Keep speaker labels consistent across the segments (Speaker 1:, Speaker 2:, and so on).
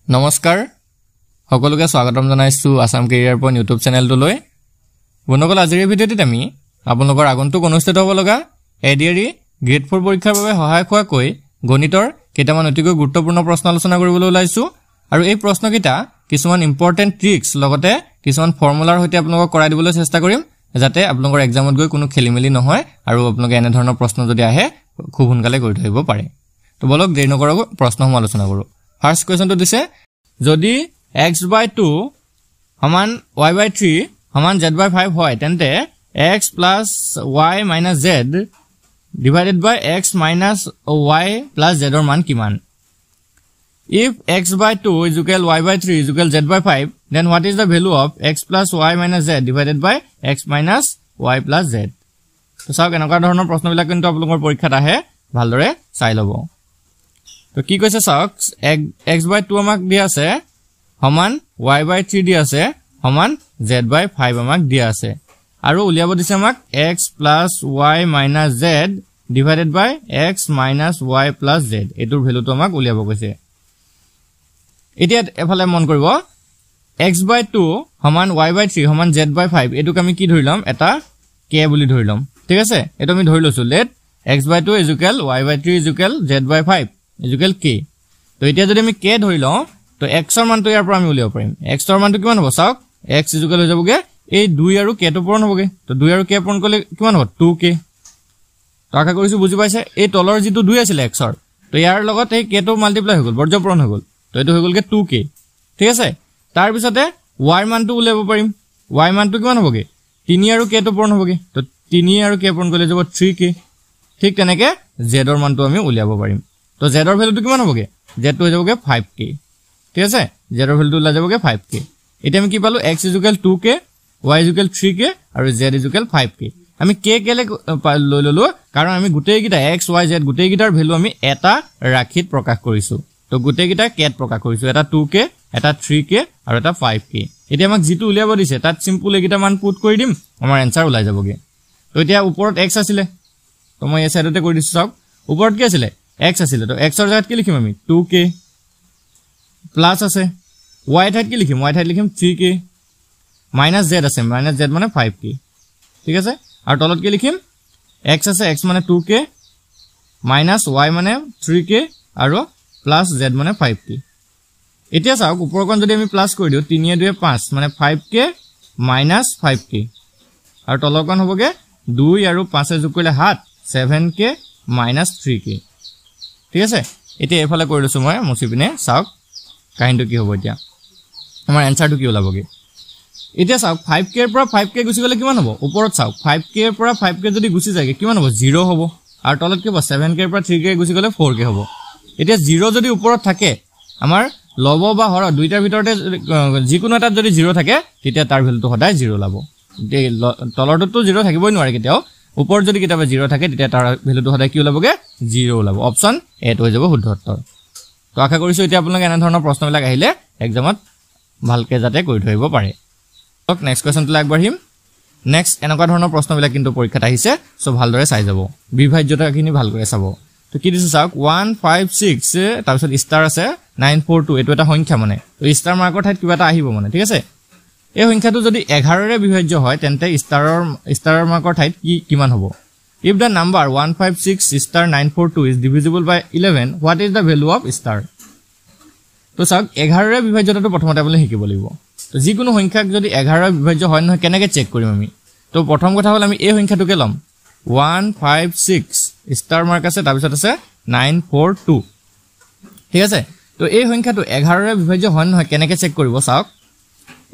Speaker 1: নমস্কাৰ সকলোকে স্বাগতম জনাইছো আসাম কেৰিয়াৰ পইণ্ট ইউটিউব চেনেলটোলৈ বন্ধুসকল আজিৰ ভিডিঅ'টিত আমি আপোনালোকৰ আগন্তুক অনুষ্ঠিত হ'ব লগা এডিআৰই গ্ৰেড 4 পৰীক্ষাৰ বাবে সহায়ক হোৱাকৈ গণিতৰ কেইটামান অতিকৈ গুৰুত্বপূৰ্ণ প্ৰশ্ন আলোচনা কৰিবলৈ ওলাইছো আৰু এই প্ৰশ্নকেইটা কিছুমান ইম্পৰ্টেন্ট ট্ৰিক্স লগতে কিছুমান ফৰ্মুলাৰ সৈতে আপোনালোকক কৰাই দিবলৈ চেষ্টা কৰিম যাতে আপোনালোকৰ এক্সামত গৈ কোনো খেলিমেলি নহয় আৰু আপোনালোকে এনে ধৰণৰ প্ৰশ্ন যদি আহে খুব সোনকালে কৰি থৈব পাৰে তো বলক দেৰি নকৰাকৈ প্ৰশ্নসমূহ আলোচনা কৰো ফাৰ্স্ট কোৱেশ্চনটো দিছে যদি x/2 সমান y/3 সমান z/5 হয় তেন্তে x + y - z divided by x minus y plus z or মান কিমান if x/2 is equal y/3 is equal z/5 then what is the value of x plus y minus z divided by x minus y plus z তো চাওক এনেকুৱা ধৰণৰ প্ৰশ্নবিলাক কিন্তু আপোনালোকৰ পৰীক্ষাত আহে ভালদৰে চাই লব তো কি কৈছে চাওক x/2 আমাক দিয়া আছে সমান y/3 দিয়া আছে সমান z/5 আমাক দিয়া আছে আৰু উলিয়াব দিছে আমাক x plus y minus z divided by x minus y plus z এটোৰ ভ্যালুটো আমাক উলিয়াব কৈছে এতিয়া এফালে মন কৰিব x/2 সমান y/3 সমান z/5 এটোক আমি কি ধৰিলাম এটা k বুলি ধৰিলাম ঠিক আছে এটো আমি ধৰি লৈছো let x/2 is equal y/3 is equal z/5 is equal k তো এতিয়া যদি আমি k ধৰি লওঁ তো x ৰ মানটো ইয়াৰ পৰা আমি উলিয়াব পাৰিম x ৰ মানটো কিমান হ'ব চাওক x is equal হৈ যাবগে এই 2 আৰু k টো পূৰণ হ'বগে তো 2 আৰু k পূৰণ কৰিলে কিমান হ'ব 2k তো আশা কৰিছো বুজি পাইছে এই তলৰ যিটো 2 আছিল x ৰ তো ইয়াৰ লগত এই k টো মাল্টিপ্লাই হৈ গ'ল বৰ্জ পূৰণ হৈ গ'ল তো এটো হৈ গ'লগে 2k ঠিক আছে তাৰ পিছতে y মানটো উলিয়াব পাৰিম y মানটো কিমান হ'বগে 3 আৰু k টো পূৰণ হ'বগে তো 3 আৰু k পূৰণ কৰিলে যাব 3k ঠিক তেনেকে z ৰ মানটো আমি উলিয়াব পাৰিম তো z ৰ ভ্যালুটো কিমান হ'বগে z টো হৈ যাবগে 5k ঠিক আছে z ৰ ভ্যালুটো ওলাই যাবগে 5k এতিয়া আমি কি পালো x is equal 2k y is equal 3k আৰু z is equal 5k আমি k কেলে লৈ ললো কাৰণ আমি গোটেই গিটা x y z গোটেই গিটাৰ ভ্যালু আমি এটা ৰাখিত প্ৰকাশ কৰিছো তো গোটেই গিটা k ত প্ৰকাশ কৰিছো এটা 2k এটা 3k আৰু এটা 5k এতিয়া আমাক যেটো উলিয়াব দিছে তাত সিম্পল এগিটা মান পুট কৰি দিম আমাৰ আনসাৰ ওলাই যাবগে তো এতিয়া ওপৰত x আছিল তো মই এই সাইডতে কৰি দিছো চাওক ওপৰত কি আছিল x আছিল তো x ৰ জায়গাত কি লিখিম আমি 2k প্লাস আছে y ঠাইত কি লিখিম y ঠাইত লিখিম 3k মাইনাস z আছে মাইনাস z মানে 5k ঠিক আছে আৰু তলত কি লিখিম x আছে x মানে 2k মাইনাস y মানে 3k আৰু প্লাস z মানে 5k এতিয়া চাওক উপৰকন যদি আমি প্লাস কৰি দিও 3 2 5 মানে 5k মাইনাস 5k আৰু তলকন হ'বগে 2 আৰু 5 যোগ কৰিলে 7k মাইনাস 3k ঠিক আছে এতিয়া এফালে কৰি লৈছো মই মুছি পিনে চাওক কাহিনীটো কি হ'ব এতিয়া আমাৰ আনসাৰটো কি ওলাবগে এতিয়া চাওক 5k ৰ পৰা 5k গুছি গলে কিমান হ'ব ওপৰত চাওক 5k ৰ পৰা 5k যদি গুছি যায় কিমান হ'ব 0 হ'ব আৰু তলত কি হ'ব 7k ৰ পৰা 3k গুছি গলে 4k হ'ব এতিয়া 0 যদি ওপৰত থাকে আমাৰ লব বা হৰ দুইটাৰ ভিতৰতে যিকোনো এটা যদি 0 থাকে তেতিয়া তাৰ ভ্যালুটো সদায় 0 লাব তলৰটো 0 থাকিবই নোৱাৰে কেতিয়াও ওপৰত যদি কিতাবা 0 থাকে তেতিয়া তাৰ ভ্যালুটো সদায় কি ওলাবগে 0 ওলাব অপচন এ টো হৈ যাব শুদ্ধ উত্তৰ তো আশা কৰিছো এতিয়া আপোনালোকে এনে ধৰণৰ প্ৰশ্নবিলাক আহিলে এক্সামত ভালকে যাতে কৰি থৈব পাৰে তো নেক্সট কোৱেশ্চনটো আগবাঢ়িম নেক্সট এনেকুৱা ধৰণৰ প্ৰশ্নবিলাক কিন্তু পৰীক্ষাত আহিছে সো ভালদৰে চাই যাব বিভাজ্যতাখিনি ভালকৈ চাব তো কি দিছে চাওক 156 তাৰ পিছত ষ্টাৰ আছে 942 এটো এটা সংখ্যা মানে তো ষ্টাৰ মাৰ্কৰ ঠাইত কিবা এটা আহিব মানে ঠিক আছে এই সংখ্যাটো যদি 11 ৰে বিভাজ্য হয় তেন্তে ষ্টাৰৰ মাৰ্কৰ ঠাইত কিমান হ'ব if the number 156*942 is divisible by 11 what is the value of star তো চাওক 11 ৰে বিভাজ্যতাটো প্ৰথমতে আপুনি শিকিব লাগিব তো যিকোনো সংখ্যাক যদি 11 ৰে বিভাজ্য হয় নহয় কেনেকৈ চেক কৰিম আমি তো প্ৰথম কথা হ'ল আমি এই সংখ্যাটোকে লম 156 ষ্টাৰ মাৰ্ক আছে তাৰ পিছত আছে 942 ঠিক আছে তো এই সংখ্যাটো 11 ৰে বিভাজ্য হয় নহয় কেনেকৈ চেক কৰিব চাওক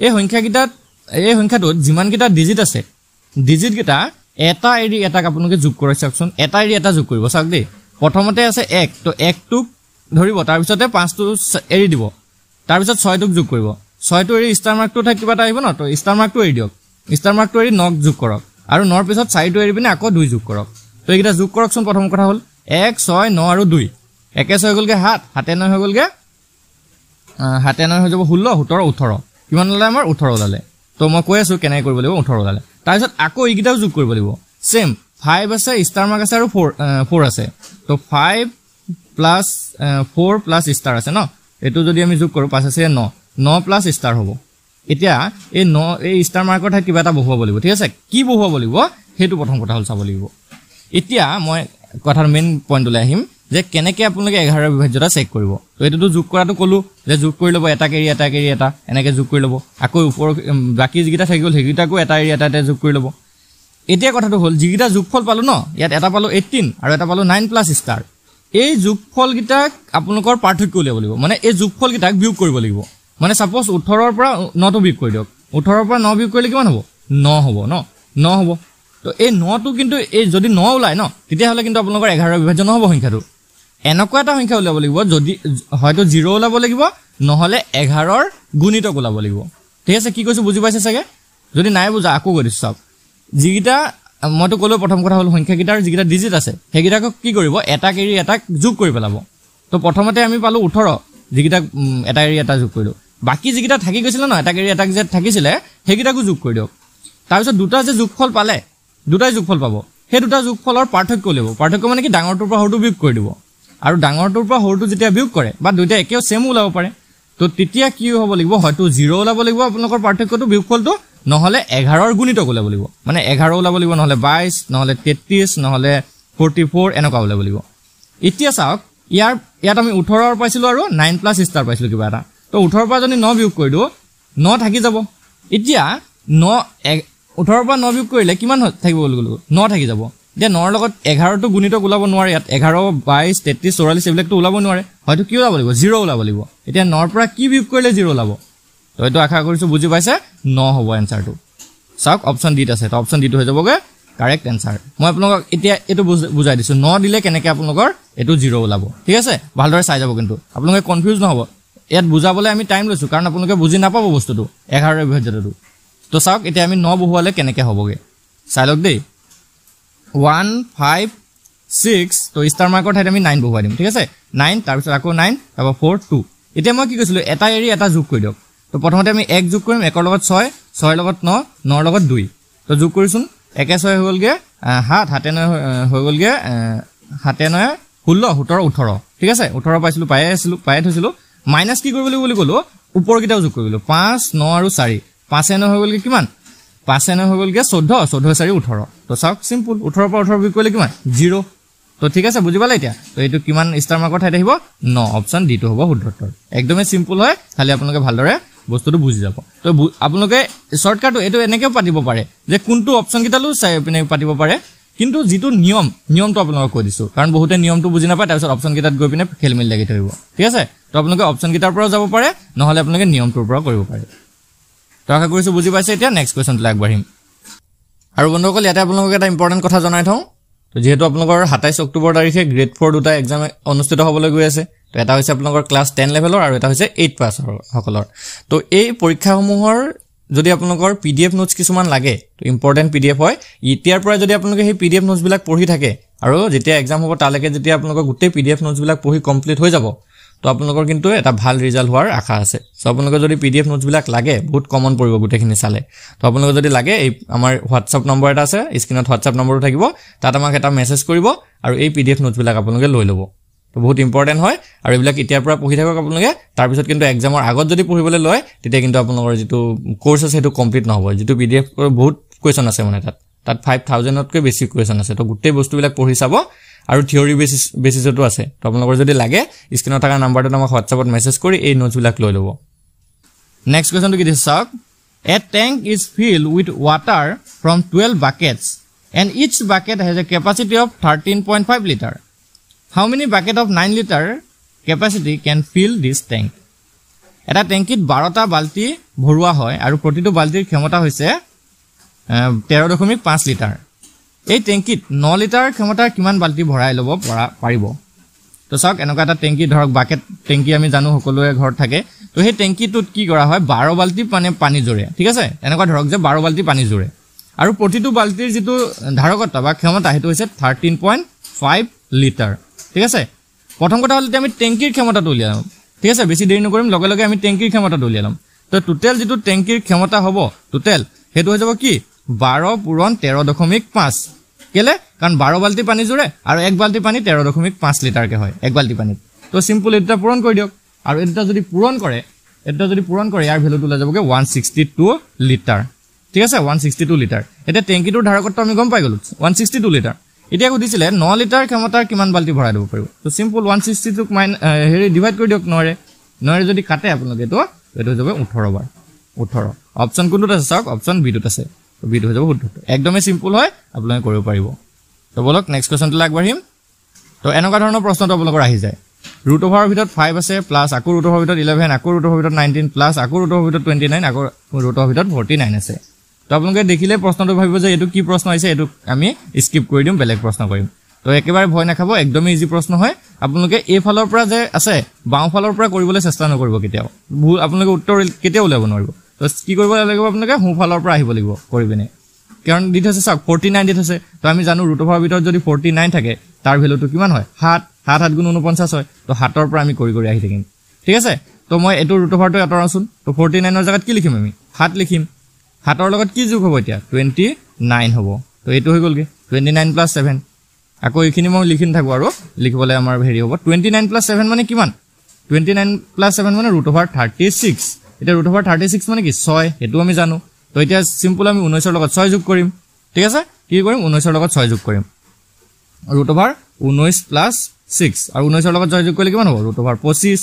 Speaker 1: এই সংখ্যাটোত যিমান কিটা ডিজিট আছে ডিজিট কিটা এটা এৰি এটাক আপোনালোকে যোগ কৰি চাওকচোন এটা এৰি এটা যোগ কৰিব চাওক দেই প্ৰথমতে আছে 1 তো 1 টোক ধৰিব তাৰ পিছতে 5 টো এৰি দিব তাৰ পিছত 6 টোক যোগ কৰিব 6 টো এৰি ষ্টাৰ মাৰ্কটো ঠাইত কিবা এটা আহিব ন তো ষ্টাৰ মাৰ্কটো এৰি দিয়ক ষ্টাৰ মাৰ্কটো এৰি 9 যোগ কৰক আৰু 9 ৰ পিছত 4 টো এৰি পিনে আকৌ 2 যোগ কৰক তো এইটা যোগ কৰকচোন প্ৰথম কথা হ'ল 1 6 9 আৰু 2 একে 6 হৈ গলগে 7 7 9 হৈ গলগে 7 9 হৈ যাব 16 17 18 কিমান ওলালে আমাৰ 18 ওলালে তো মই কৈ আছো কেনে কৰিব লাগিব 18 ওলালে তাৰ পিছত আকৌ এইগিটাও যোগ কৰিব লাগিব সেম 5 আছে ষ্টাৰ মাৰ্ক আছে আৰু 4 আছে তো 5 plus 4 plus star আছে ন এটো যদি আমি যোগ কৰো 5 আছে 9 9 প্লাস স্টাৰ হ'ব এতিয়া এই 9 এই স্টাৰ মাৰ্কৰ ঠাইত কিবা এটা বহুৱাব লাগিব ঠিক আছে কি বহুৱাব লাগিব হেতু প্ৰথম কথা হল চাব লাগিব এতিয়া মই কথাৰ মেইন পইণ্টলৈ আহিম যে কেনেকৈ আপোনালোকে 11 বিভাজ্যতা চেক কৰিব তো এটোটো যোগ কৰাটো কলো যে যোগ কৰি লব এটা কেৰি এটা এনেকৈ যোগ কৰি লব আকৌ ওপৰ বাকি যিকিটা থাকি গল হেগিটাকো এটা এৰি এটাতে যোগ কৰি লব এতিয়া কথাটো হল যিকিটা যোগফল পালো ন ইয়াত এটা পালো 18 আৰু এটা পালো 9 প্লাস স্টাৰ এই যোগফল গিটাক আপোনালোকৰ পাৰ্থক্য উলিয়াব লাগিব মানে এই যোগফল গিটাক বিয়োগ কৰিব লাগিব মানে সাপোজ 18 ৰ পৰা 9 টো বিয়োগ কৰি দিয়ক 18 ৰ পৰা 9 বিয়োগ কৰিলে কিমান হ'ব 9 হ'ব ন 9 হ'ব তো এই 9 টো কিন্তু এই যদি 9 ওলাই ন তেতিয়া হলে কিন্তু আপোনালোকৰ 11 বিভাজ্য নহব সংখ্যাটো এনেকুৱা এটা সংখ্যা উলিয়াব লাগিব যদি হয়তো 0 ওলাব লাগিব নহলে 11 ৰ গুণিতক ওলাব লাগিব ঠিক আছে কি কৈছো বুজি পাইছে চাগে যদি নাই বুজা আকৌ কৈ দিছো সব যিকিটা মইতো কলো প্ৰথম কথা হল সংখ্যা গিটাৰ যিকিটা ডিজিট আছে হেগিটাক কি কৰিব এটা কেৰি এটা যোগ কৰি পেলাব তো প্ৰথমতে আমি পালো 18 যিকিটা এটা এৰি এটা যোগ কৰিলো বাকি যিকিটা থাকি গৈছিল ন এটা কেৰি এটা যে থাকিছিলে হেগিটাকো যোগ কৰি দিয়ক তাৰ পিছত দুটা যে যোগফল পালে দুটাই যোগফল পাব হে দুটা যোগফলৰ পাৰ্থক্য লব পাৰ্থক্য মানে কি ডাঙৰটোৰ পৰা সৰুটো বিয়োগ কৰি দিব আৰু ডাঙৰটোৰ পৰা সৰুটো যেতিয়া বিয়োগ কৰে বা দুটা একেও সেম ওলাব পাৰে তো তেতিয়া কি হ'ব লাগিব হয়তো 0 ওলাব লাগিব আপোনালোকৰ পাৰ্থক্যটো বিয়োগফলটো নহলে 11 ৰ গুণিতক ওলাব লাগিব মানে 11 ওলাব লাগিব নহলে 22 নহলে 33 নহলে 44 এনেকুৱা ওলাব লাগিব এতিয়া চাওক ইয়াত আমি 18 ৰ পাইছিলো আৰু 9 প্লাস স্টাৰ পাইছিলো কিবা এটা তো 18 ৰ পৰা যদি 9 বিয়োগ কৰি দিও 9 থাকি যাব এতিয়া 9 18 ৰ পৰা 9 বিয়োগ কৰিলে কিমান থাকিব গলো 9 থাকি যাব যে 9 ৰ লগত 11 টো গুণিতক ওলাব নোৱাৰে ইয়াত 11 22 33 44 এইবিলাকটো ওলাব নোৱাৰে হয়তো কি ওলাব লাগিব 0 ওলাব লাগিব এতিয়া 9 ৰ পৰা কি বিয়োগ কৰিলে 0 ওলাব তো এটো আশা কৰিছো বুজি পাইছে 9 হ'ব এনসাৰটো চাওক অপচন ডিত আছে তো অপচন ডিটো হৈ যাবগে কাৰেক্ট এনসাৰ মই আপোনালোকক এতিয়া এটো বুজাই দিছো 9 দিলে কেনেকৈ আপোনালোকৰ এটো 0 ওলাব ঠিক আছে ভালদৰে চাই যাব কিন্তু আপোনালোকে কনফিউজ নহব ইয়াত বুজাবলৈ আমি টাইম লৈছো কাৰণ আপোনালোকে বুজি নাপাব বস্তুটো 11 ৰ বিভাজ্যতাটো তো চাওক এতিয়া আমি 9 বহুৱালে কেনেকৈ হ'বগে চাই লওক দেই 1 5 6 তো স্টাৰ মাৰ্কৰ ঠাইত আমি 9 বহুৱাই দিম ঠিক আছে 9 তাৰ পিছত আকৌ 9 তাৰপা 4 2 এতিয়া মই কি কৈছিলো এটা এৰি এটা যোগ কৰি দিয়ক তো প্ৰথমতে আমি 1 যোগ কৰিম 1 ৰ লগত 6 6 ৰ লগত 9 9 ৰ লগত 2 তো যোগ কৰিছোন 1 6 হৈ গলগে 7 7 9 হৈ গলগে 7 9 16 17 18 ঠিক আছে 18 পাইছিলো পাই থৈছিলো মাইনাস কি কৰিব লাগিব বুলি কলো ওপৰ কিটাও যোগ কৰিলো 5 9 আৰু 4 5 9 হৈ গলগে কিমান 5 9 হৈ গলগে 14 14 4 18 তো চাওক সিম্পল 18 পৰা 18 বিয়োগ কৰিলে কিমান 0 তো ঠিক আছে বুজি পালে এতিয়া তো এটো কিমান স্টাৰ মাৰ্কৰ ঠাইত আহিব 9 অপচন ডি টো হ'ব শুদ্ধ উত্তৰ একদমই সিম্পল হয় খালি আপোনালোকে ভালদৰে বস্তুটো বুজি যাব তো আপোনালোকে শৰ্টকাট এটো এনেকৈ পাতিব পাৰে যে কোনটো অপচন কিটালু চাই পিনে পাতিব পাৰে কিন্তু যেটো নিয়মটো আপোনালোকক কৈ দিছো কাৰণ বহুতে নিয়মটো বুজি নাপায় তাৰ পিছত অপচন কিটাত গৈ পিনে খেলমেল লাগি থাকিব ঠিক আছে তো আপোনালোকে অপচন কিটাৰ পৰা যাব পাৰে নহলে আপোনালোকে নিয়মটোৰ পৰা কৰিব পাৰে তো আশা কৰিছো বুজি পাইছে এতিয়া নেক্সট কোৱেশ্চনটো আগবাঢ়িম আৰু বন্ধুসকল ইয়াতে আপোনালোকক এটা ইম্পৰ্টেন্ট কথা জনাই থওঁ তো যেহেতু আপোনালোকৰ 27 অক্টোবৰ তাৰিখে গ্ৰেড 4 দুটা এক্সাম অনুষ্ঠিত হ'বলৈ গৈ আছে তো এটা হৈছে আপোনালোকৰ ক্লাছ 10 লেভেলৰ আৰু এটা হৈছে 8 পাছ সকলৰ তো এই পৰীক্ষাসমূহৰ যদি আপোনালোকৰ পিডিএফ নোটছ কিছুমান লাগে তো ইম্পৰ্টেন্ট পিডিএফ হয় ইতিয়াৰ পৰা যদি আপোনালোকে সেই পিডিএফ নোটছ বিলাক পঢ়ি থাকে আৰু যেতিয়া এক্সাম হ'ব তালৈকে যেতিয়া আপোনালোকৰ গোটেই পিডিএফ নোটছ বিলাক পঢ়ি কমপ্লিট হৈ যাব তো আপোনালোকৰ কিন্তু এটা ভাল ৰিজাল্ট হোৱাৰ আশা আছে সো আপোনালোকৰ যদি পিডিএফ নোটছ বিলাক লাগে বহুত কমন পৰিব গোটেইখিনি চালে তো আপোনালোকৰ যদি লাগে এই আমাৰ হোৱাটছআপ নম্বৰ এটা আছে স্ক্ৰিনত হোৱাটছআপ নম্বৰটো থাকিব তাত আমাক এটা মেছেজ কৰিব আৰু এই পিডিএফ নোটছ বিলাক আপোনালোকে লৈ ল'ব তো বহুত ইম্পৰ্টেন্ট হয় আৰু এইবিলাক ইতিয়াৰ পৰা পঢ়ি থাকক আপোনালোকে তাৰ পিছত কিন্তু এক্সামৰ আগত যদি পঢ়িবলৈ লয় তেতিয়া কিন্তু আপোনালোকৰ যেটো কোৰ্স আছে সেইটো কমপ্লিট নহব যেটো পিডিএফ বহুত কোৱেশ্চন আছে মানে তাত 5000 তকৈ বেছি কোৱেশ্চন আছে তো গোটেই বস্তুবিলাক পঢ়ি চাব আৰু থিওৰি বেসিছটো আছে তো আপোনালোকৰ যদি লাগে স্ক্ৰিনত থকা নম্বৰটো আমাক হোৱাটছআপত মেছেজ কৰি এই নোটছ বিলাক লৈ ল'ব নেক্সট কোৱেশ্চনটো কি দিছে চাওক a tank is filled with water from 12 buckets and each bucket has a capacity of 13.5 liter how many bucket of 9 liter capacity can fill this tank এটা ট্যাঙ্কিত 12টা বালতি ভৰুৱা হয় আৰু প্ৰতিটো বালতিৰ ক্ষমতা হৈছে 13.5 লিটাৰ এই ট্যাঙ্কিত 9 লিটাৰ ক্ষমতাৰ কিমান বালতি ভৰাই ল'ব পাৰিব তো চাওক এনেকুৱা এটা ট্যাঙ্কি ধৰক বাকেট ট্যাঙ্কি আমি জানো সকলোৰে ঘৰত থাকে তো সেই ট্যাঙ্কিটোত কি কৰা হয় 12 বালতি পানী জুৰে ঠিক আছে এনেকুৱা ধৰক যে 12 বালতি পানী জুৰে আৰু প্ৰতিটো বালতিৰ যেটো ধাৰকত্ব বা ক্ষমতা হেতু হৈছে 13.5 লিটাৰ ঠিক আছে প্ৰথম কথা হল আমি ট্যাঙ্কিৰ ক্ষমতাটো উলিয়াম ঠিক আছে বেছি দেৰি নকৰিম লগে লগে আমি ট্যাঙ্কিৰ ক্ষমতাটো উলিয়াম তো টোটাল যেটো ট্যাঙ্কিৰ ক্ষমতা হ'ব টোটাল হেতু হৈ যাব কি 12 পূৰণ 13.5 কেলে কাৰণ 12 বালতি পানী জুৰে আৰু এক বালতি পানী 13.5 লিটাৰকে হয় এক বালতি পানীত তো সিম্পল এটা পূৰণ কৰি দিয়ক আৰু এটা যদি পূৰণ কৰে ইয়াৰ ভ্যালুটো ওলাই যাবগে 162 লিটাৰ ঠিক আছে 162 লিটাৰ এটা টেংকিটোৰ ধাৰকত্ব আমি গম পাই গলো 162 লিটাৰ এতিয়া কৈছিলে 9 লিটাৰ ক্ষমতাৰ কিমান বালতি ভৰাই দিব পাৰিব তো সিম্পল 162 ক হেৰি ডিভাইড কৰি দিয়ক 9 যদি কাটে আপোনালোকে এটো হৈ যাব 18 বাৰ 18 অপচন কোনটোত আছে চাওক অপচন বি টোত আছে তো বি টো হৈ যাব শুদ্ধ একদমই সিম্পল হয় আপোনালোকে কৰিব পাৰিব তো বলক নেক্সট কোৱেশ্চনটো আগবাঢ়িম তো এনেকুৱা ধৰণৰ প্ৰশ্নটো আপোনালোকৰ আহি যায় ৰুট ওভাৰৰ ভিতৰত 5 আছে প্লাস আকৌ ৰুট ওভাৰৰ ভিতৰত 11 আকৌ ৰুট ওভাৰৰ ভিতৰত 19 প্লাস আকৌ ৰুট ওভাৰৰ ভিতৰত 29 আকৌ ৰুট ওভাৰৰ ভিতৰত 49 আছে তো আপোনালোকে দেখিলে প্ৰশ্নটো ভাবিব যে এটো কি প্ৰশ্ন আহিছে এটো আমি স্কিপ কৰি দিম বেলেগ প্ৰশ্ন কৰিম তো একেবাৰে ভয় নাখাব একদম ইজি প্ৰশ্ন হয় আপোনালোকে এই ফালৰ পৰা যে আছে বাও ফালৰ পৰা কৰিবলৈ চেষ্টা নকৰিব কেতিয়াও আপোনালোকে উত্তৰ কেতিয়াও উলাব নোৱাৰিব তো কি কৰিব লাগিব আপোনালোকে হু ফালৰ পৰা আহিব লাগিব কৰিবেনে কাৰণ দিত আছে চাওক 49 দিত আছে তো আমি জানো ৰুট ওভাৰৰ ভিতৰত যদি 49 থাকে তাৰ ভ্যালুটো কিমান হয় 7 গুণ 49 হয় তো 7 ৰ পৰা আমি কৰি আহি থাকিম ঠিক আছে তো মই এটো ৰুট ওভাৰটো আতৰাছোন তো 49 ৰ জায়গাত কি লিখিম আমি 7 লিখিম 7 ৰ লগত কি যোগ হ'ব এতিয়া 29 হ'ব তো এটো হৈ গলগে 29 + 7 আকৌ এইখিনি মই লিখিন থাকো আৰু লিখিবলৈ আমাৰ হেৰি হ'ব 29 + 7 মানে কিমান 29 + 7 মানে √36 এটা √36 মানে কি 6 এটো আমি জানো তো এতিয়া সিম্পল আমি 19 ৰ লগত 6 যোগ কৰিম ঠিক আছে কি কৰিম 19 ৰ লগত 6 যোগ কৰিম √19 + 6 আৰু 19 ৰ লগত 6 যোগ কৰিলে কিমান হ'ব √25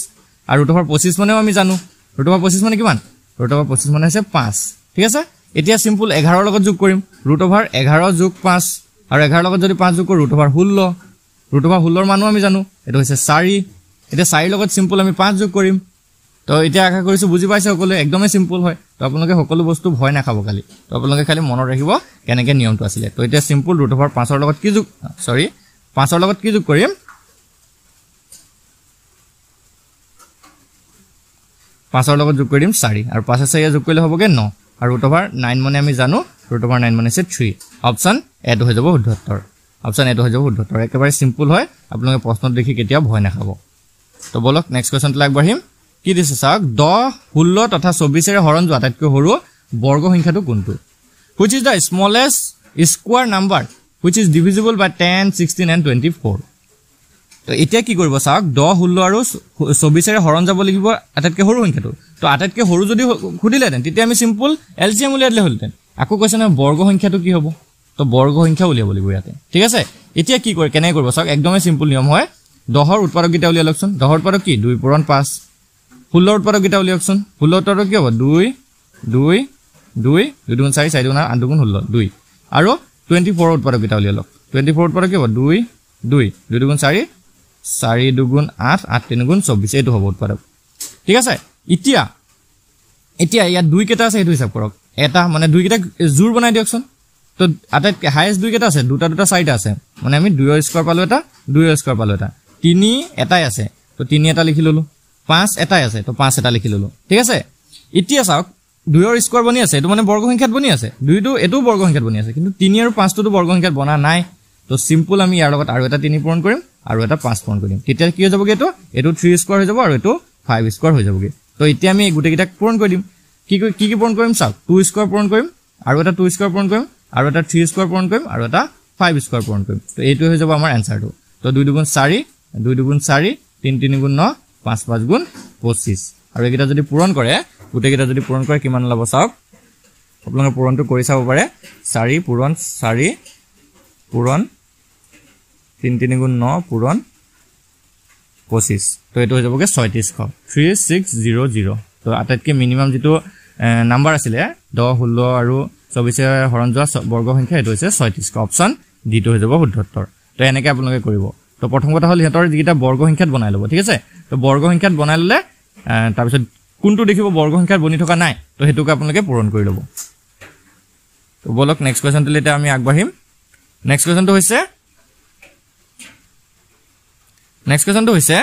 Speaker 1: আৰু √25 মানে আমি জানো √25 মানে কিমান √25 মানে আছে 5 ঠিক আছে এতিয়া সিম্পল 11 ৰ লগত যোগ কৰিম √11 যোগ 5 আৰু 11 ৰ লগত যদি 5 যোগ কৰো √16 ৰ মানো আমি জানো এটো হৈছে 4 এতিয়া 4 ৰ লগত সিম্পল আমি 5 যোগ কৰিম তো এতিয়া আশা কৰিছো বুজি পাইছে সকলো একদমই সিম্পল হয় তো আপোনালোকে সকলো বস্তু ভয় নাখাব খালি তো আপোনালোকে খালি মনত ৰাখিব কেনেকৈ নিয়মটো আছিল তো এতিয়া সিম্পল √5 ৰ লগত কি যোগ 5 ৰ লগত কি যোগ কৰিম 5 ৰ লগত যোগ কৰিম 4 আৰু 5 4 যোগ কৰিলে হ'বগে 9 আৰু √9 মানে আমি জানো √9 মানে আছে 3 অপচন এটো হৈ যাব শুদ্ধ উত্তৰ অপচন এটো হৈ যাব শুদ্ধ উত্তৰ একেবাৰে সিম্পল হয় আপোনালোকে প্ৰশ্নটো দেখি কেতিয়া ভয় নাখাব তো বলক নেক্সট কোৱেশ্চনটো আগবাঢ়িম কি দিছে চাওক 10 16 তথা 24 ৰে হৰণ যোৱা আটাইতকৈ সৰু বৰ্গ সংখ্যাটো কোনটো which is the smallest square number which is divisible by 10 16 and 24 তো এতিয়া কি কৰিব চাওক 10 16 আৰু 24 ৰে হৰণ যাব লাগিব আটাইতকৈ সৰু সংখ্যাটো তো আটাইতকৈ সৰু যদি খুদিলেতেন তেতিয়া আমি সিম্পল এলসিএম উলিয়াই দিলে হলতেন আকৌ কোৱেশ্চন বৰ্গ সংখ্যাটো কি হ'ব তো বৰ্গ সংখ্যা উলিয়াব লাগিব ইয়াতে ঠিক আছে এতিয়া কি কৰে কেনে কৰিব চাওক একদমই সিম্পল নিয়ম হয় 10 ৰ উৎপাদক গিটা উলিয়াই লওকচোন 10 ৰ উৎপাদক কি 2 × 5 16 ৰ উৎপাদক গিটা উলিয়াওকচোন 16 ৰ উৎপাদক কি হ'ব 2 2 2 2 গুণ 4 4 গুণ 8 গুণ 16 2 আৰু 24 ৰ উৎপাদক গিটা উলিয়াই লওক 24 ৰ উৎপাদক কি হ'ব 2 2 2 গুণ 4 4 2 গুণ 8 8 3 গুণ 24 এটো হ'ব উৎপাদক ঠিক আছে এতিয়া ইয়াত 2 কেটা আছে এটো হিসাব কৰক এটা মানে 2 কেটা জোৰ বনাই দিয়কচোন তো আটাইতকৈ হাইয়েস্ট 2 কেটা আছে দুটা চাৰিটা আছে মানে আমি 2 ৰ স্কয়াৰ পালো এটা 2 ৰ স্কয়াৰ পালো এটা 3 এটাই আছে তো 3 এটা লিখি ললো 5 এটাই আছে তো 5 এটা লিখি ললো ঠিক আছে এতিয়া চাওক 2 ৰ স্কয়াৰ বনি আছে এটো মানে বৰ্গ সংখ্যাত বনি আছে 2 টো এটো বৰ্গ সংখ্যাত বনি আছে কিন্তু 3 আৰু 5 টো বৰ্গ সংখ্যাত বনা নাই তো সিম্পল আমি ইয়াৰ লগত আৰু এটা 3 পূৰণ কৰিম আৰু এটা 5 পূৰণ কৰিম তেতিয়া কি হৈ যাবগে এটো 3 স্কয়াৰ হৈ যাব আৰু এটো 5 স্কয়াৰ হৈ যাবগে তো এতিয়া আমি গুটেকিটা পূৰণ কৰি দিম কি পূৰণ কৰিম চাওক 2 স্কয়াৰ পূৰণ কৰিম আৰু এটা 2 স্কয়াৰ পূৰণ কৰিম আৰু এটা 3 স্কয়াৰ পূৰণ কৰিম আৰু এটা 5 স্কয়াৰ পূৰণ কৰিম তো এইটো হৈ যাব আমাৰ এনসাৰটো তো 2 গুণ 4 2 গুণ 4 3 3 গুণ 9 5 5 গুণ 25 আৰু এইকেইটা যদি পূৰণ কৰে গুটেকিটা যদি পূৰণ কৰে কিমান লাভ চাওক আপোনালোকে পূৰণটো কৰি চাব পাৰে 4 পূৰণ 4 পূৰণ 3 3 গুণ 9 পূৰণ 25 তো এটো হৈ যাবগে 3600 তো আটাইতকৈ মিনিমাম যেটো নাম্বাৰ আছিল 10 16 আৰু 24 ৰে হৰণ যোৱা বৰ্গ সংখ্যা এটো হৈছে 36 অপচন ডি টো হৈ যাব শুদ্ধ উত্তৰ তো এনেকৈ আপোনালোকে কৰিব তো প্ৰথম কথা হল হেতৰ যেটা বৰ্গ সংখ্যাত বনাই লব ঠিক আছে তো বৰ্গ সংখ্যাত বনাই ললে তাৰ পিছত কোনটো দেখিব বৰ্গ সংখ্যাত বনি থকা নাই তো হেতুকে আপোনালোকে পূৰণ কৰি লব তো বলক নেক্সট কোৱেশ্চনটো লেতে আমি আগবাঢ়িম নেক্সট কোৱেশ্চনটো হৈছে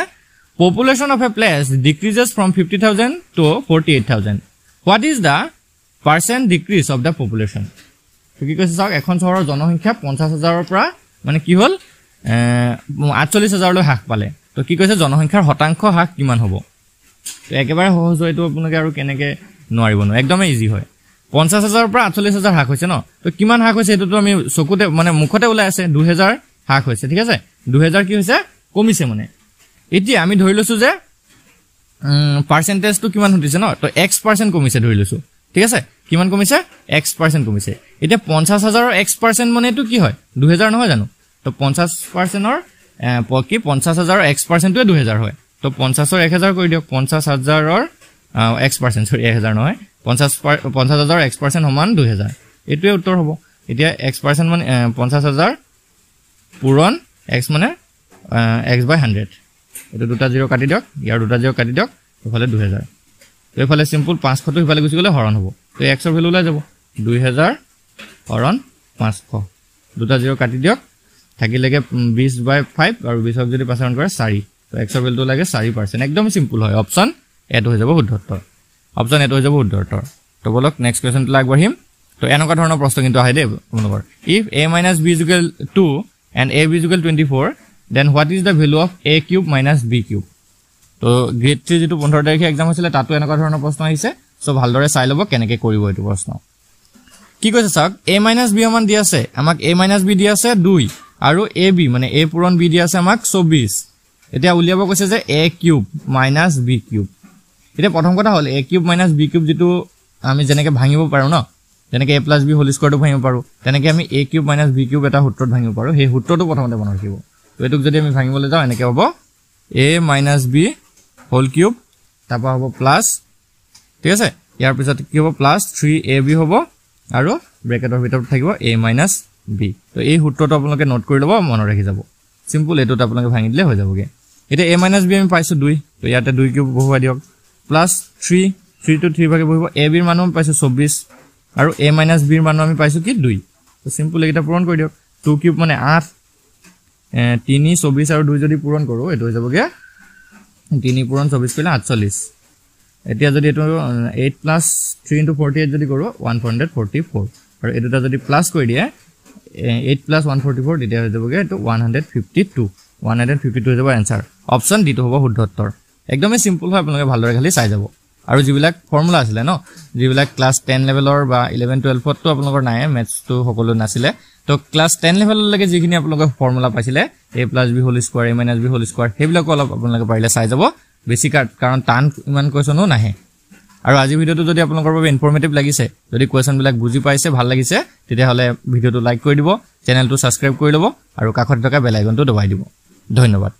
Speaker 1: population of a place decreases from 50,000 to 48,000 what is the percent decrease of the population তো কি কৈছে চাওক এখন চহৰৰ জনসংখ্যা 50,000 ৰ পৰা মানে কি হল 48,000 লৈ হ্ৰাস পালে তো কি কৈছে জনসংখ্যাৰ শতাংশ হ্ৰাস কিমান হ'ব তো একেবাৰে সহজ হয় তো আপোনালোকে আৰু কেনেকৈ নোৱাৰিব ন একদমই ইজি হয় 50,000 ৰ পৰা 48,000 হ্ৰাস হৈছে ন তো কিমান হ্ৰাস হৈছে এটো আমি চকুতে মানে মুখতে ওলাই আছে 2000 হ্ৰাস হৈছে ঠিক আছে 2000 কি হৈছে কমিছে মানে এতিয়া আমি ধৰি লৈছো যে পাৰ্চেন্টেজটো কিমান হৈছে ন তো x% কমিছে ধৰি লৈছো ঠিক আছে কিমান কমিছে x% কমিছে এতিয়া 50000 ৰ x% মানেটো কি হয় 2000 নহয় জানো তো 50% ৰ কি 50000 ৰ x% টোৱে 2000 হয় তো 50 ৰ 1000 কৰি দিয়ক 50000 ৰ x% সৰি 1000 নহয় 50000 ৰ x% সমান 2000 এটোৱে উত্তৰ হ'ব এতিয়া x% মানে 50000 পূৰণ x মানে x/100 এটো দুটা 0 কাটি দিয়ক ইয়াৰ দুটা 0 কাটি দিয়ক এফালে 2000 তো এফালে সিম্পল 500 টো ইফালে গুছি গলে হৰণ হ'ব তো x ৰ ভ্যালু ওলাই যাব 2000 হৰণ 500 দুটা 0 কাটি দিয়ক থাকিলেগে 20/5 আৰু 20 ক যদি পাছৰণ কৰে 4 তো x ৰ ভ্যালু লাগে 4% একদম সিম্পল হয় অপচন এটো হৈ যাব শুদ্ধ উত্তৰ অপচন এটো হৈ যাব শুদ্ধ উত্তৰ তো বলক নেক্সট কোৱেশ্চন টো আগবাঢ়িম তো এনেকুৱা ধৰণৰ প্ৰশ্ন কিন্তু আহে দে আপোনালোকৰ if a - b = 2 and a b = 24 then what is the value of a cube minus b cube তো গ্ৰেড 3 যেটো 15 তাৰিখে এক্সাম হৈছিল তাতো এনেকুৱা ধৰণৰ প্ৰশ্ন আহিছে সো ভালদৰে চাই লব কেনেকৈ কৰিব এটো প্ৰশ্ন কি কৈছে চাওক a - b মান দি আছে আমাক a - b দি আছে 2 আৰু ab মানে a পূৰণ b দি আছে আমাক 24 এতিয়া উলিয়াব কৈছে যে a cube minus b cube এতিয়া প্ৰথম কথা হল a cube minus b cube যেটো আমি জেনেকে ভাঙিব পাৰো ন জেনেকে a + b হোল স্কয়াৰটো ভাঙিব পাৰো তেনেকে আমি a cube minus b cube এটা সূত্ৰত ভাঙিব পাৰো সেই সূত্ৰটো প্ৰথমতে মনত ৰাখিব তো এটুক যদি আমি ভাঙিবলৈ যাও এনেকে হ'ব a - b হোল কিউব তাপা হ'ব প্লাস ঠিক আছে ইয়াৰ পিছত কি হ'ব প্লাস 3ab হ'ব আৰু ব্ৰেকেটৰ ভিতৰত থাকিব a - b তো এই সূত্ৰটো আপোনালোকে নোট কৰি ল'ব মনত ৰাখি যাব সিম্পল এটোত আপোনালোকে ভাঙি দিলে হৈ যাবগে এটা a - b আমি পাইছো 2 তো ইয়াতে 2 কিউব বহুৱাই দিয়ক প্লাস 3 to 3 ভাগে বহিব ab ৰ মান আমি পাইছো 24 আৰু a - b ৰ মান আমি পাইছো কি 2 তো সিম্পল এটা পূৰণ কৰি দিয়ক 2 কিউব মানে 8 3 24 আৰু 2 যদি পূৰণ কৰো এটো হৈ যাবগে 3 পূৰণ 24 কৰিলে 48 এতিয়া যদি এটো 8 + 3 * 48 যদি কৰো 144 আৰু এটোটা যদি প্লাস কৰি দিয়ে 8 + 144 তেতিয়া হৈ যাবগে এটো 152 হৈ যাব आंसर অপচন ডি টো হ'ব শুদ্ধ উত্তৰ একদমই সিম্পল হয় আপোনালোকে ভালদৰে খালি চাই যাব আৰু যিবিলাক ফৰ্মুলা আছিল ন যিবিলাক ক্লাস 10 লেভেলৰ বা 11 12 তো আপোনালোকৰ নাই মেথছ তো সকলো নাছিলে তো ক্লাস 10 লেভেললৈকে যিখিনি আপোনালোকৰ ফৰ্মুলা পাইছিলে a + b whole square a - b whole square হেবিলাক অলপ আপোনালোকে পাৰিলে চাই যাব বেছি কাৰণ টান ইমান কোৱেশ্চনো নাহে আৰু আজি ভিডিওটো যদি আপোনালোকৰ বাবে ইনফৰমেটিভ লাগিছে যদি কোৱেশ্চন বিলাক বুজি পাইছে ভাল লাগিছে তেতিয়া হলে ভিডিওটো লাইক কৰি দিব চেনেলটো সাবস্ক্ৰাইব কৰি ল'ব আৰু কাষত থকা বেল আইকনটো দবাই দিব ধন্যবাদ